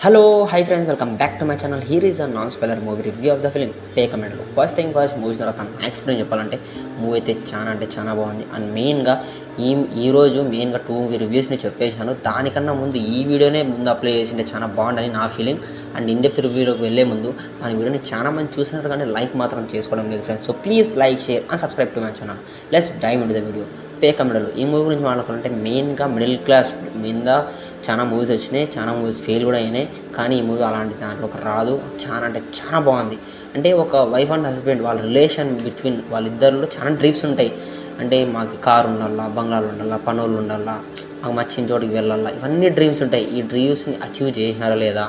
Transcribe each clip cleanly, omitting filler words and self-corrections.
Hello hi friends, welcome back to my channel. Here is a non spoiler movie review of the film పే కమెంట్లో. First thing first, movies తర్వాత explain చెప్పాలంటే movie అయితే చాలా అంటే చాలా బాగుంది. అండ్ మెయిన్గా ఈరోజు మెయిన్గా 2 మూవీ రివ్యూస్ని చెప్పేశాను. దానికన్నా ముందు ఈ వీడియోనే ముందు అప్లై చేసింటే చాలా బాగుందని నా ఫీలింగ్. అండ్ ఇన్డెప్త్ రివ్యూలోకి వెళ్ళే ముందు మన వీడియోని చాలా మంది చూసినారు కానీ లైక్ మాత్రం చేసుకోవడం లేదు friends. So please like, share and subscribe to my channel. Let's dive into the video. పే కమెంట్లో ఈ మూవీ గురించి మాట్లాడాలంటే మెయిన్గా మిడిల్ క్లాస్ మీద చాలా మూవీస్ వచ్చినాయి, చాలా మూవీస్ ఫెయిల్ కూడా అయినాయి. కానీ ఈ మూవీ అలాంటి దాంట్లోకి రాదు. చాలా అంటే చాలా బాగుంది. అంటే ఒక వైఫ్ అండ్ హస్బెండ్ వాళ్ళ రిలేషన్ బిట్వీన్ వాళ్ళిద్దరిలో చాలా డ్రీమ్స్ ఉంటాయి. అంటే మాకు కారు ఉండాలా, బంగ్లాలు ఉండాలా, పనులు ఉండాలా, మాకు నచ్చిన చోటికి వెళ్ళాలా, ఇవన్నీ డ్రీమ్స్ ఉంటాయి. ఈ డ్రీమ్స్ని అచీవ్ చేసినారా లేదా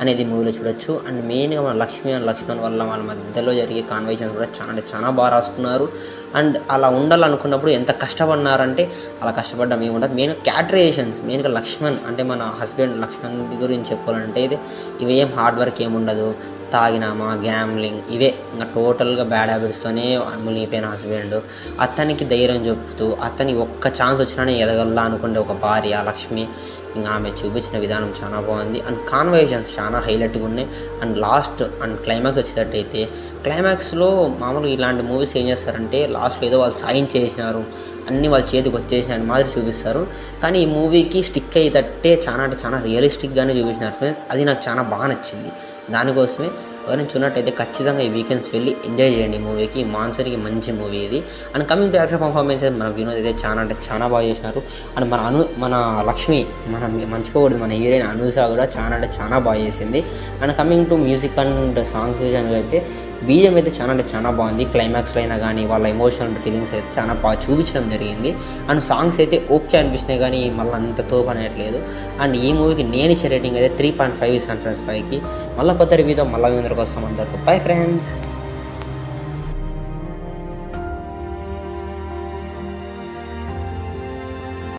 అనేది మూవీలో చూడొచ్చు. అండ్ మెయిన్గా మన లక్ష్మి అండ్ లక్ష్మణ్ వల్ల వాళ్ళ మధ్యలో జరిగే కాన్వర్సేషన్స్ కూడా చాలా అంటే చాలా బాగా రాసుకున్నారు. అండ్ అలా ఉండాలనుకున్నప్పుడు ఎంత కష్టపడినారంటే అలా కష్టపడ్డం ఏముండదు. మెయిన్గా క్యాటరేషన్స్, మెయిన్గా లక్ష్మణ్ అంటే మన హస్బెండ్ లక్ష్మణ్ గురించి చెప్పుకోవాలంటే ఇవేం హార్డ్ వర్క్ ఏముండదు. తాగినామా, గ్యామ్లింగ్, ఇవే ఇంకా టోటల్గా బ్యాడ్ హ్యాబిట్స్తోనే మునిగిపోయిన హస్బెండ్. అతనికి ధైర్యం చెప్తూ అతనికి ఒక్క ఛాన్స్ వచ్చినా ఎదగల్లా అనుకుంటే ఒక భార్య లక్ష్మి. ఇంకా ఆమె చూపించిన విధానం చాలా బాగుంది. అండ్ కాన్వర్జేషన్స్ చాలా హైలైట్గా ఉన్నాయి. అండ్ లాస్ట్ అండ్ క్లైమాక్స్ వచ్చేటట్టయితే క్లైమాక్స్లో మామూలుగా ఇలాంటి మూవీస్ ఏం చేస్తారంటే లాస్ట్లో ఏదో వాళ్ళు సాయం చేసినారు, అన్నీ వాళ్ళ చేతికి వచ్చేసినారు మాదిరి చూపిస్తారు. కానీ ఈ మూవీకి స్టిక్ అయ్యేటట్టే చాలా అంటే చాలా రియలిస్టిక్గానే చూపించినారు ఫ్రెండ్స్. అది నాకు చాలా బాగా నచ్చింది. దానికోసమే ఎవరైనా చూన్నట్టయితే ఖచ్చితంగా ఈ వీకెండ్స్ వెళ్ళి ఎంజాయ్ చేయండి ఈ మూవీకి. మాన్సర్కి మంచి మూవీ ఇది. And coming to actor performances, మన వినోద్ అయితే చాలా అంటే చాలా బాగా చేసినారు. అండ్ మన లక్ష్మి, మనం మర్చిపోకూడదు, మన హీరోయిన్ అనూష కూడా చాలా అంటే చాలా బాగా చేసింది. And coming to music and songs విషయానికి అయితే బీజం అయితే చాలా అంటే చాలా బాగుంది. క్లైమాక్స్లో అయినా కానీ వాళ్ళ ఎమోషనల్ ఫీలింగ్స్ అయితే చాలా బాగా చూపించడం జరిగింది. అండ్ సాంగ్స్ అయితే ఓకే అనిపించినాయి కానీ మళ్ళీ అంత తోపు అనేట్లేదు. అండ్ ఈ మూవీకి నేను ఇచ్చే రేటింగ్ అయితే 3.5 ఇస్తాను ఫ్రెండ్స్ 5కి. మళ్ళీ కొత్త రివ్యూతో మళ్ళీ మీ అందరికి వస్తాం. అందరికీ బై ఫ్రెండ్స్.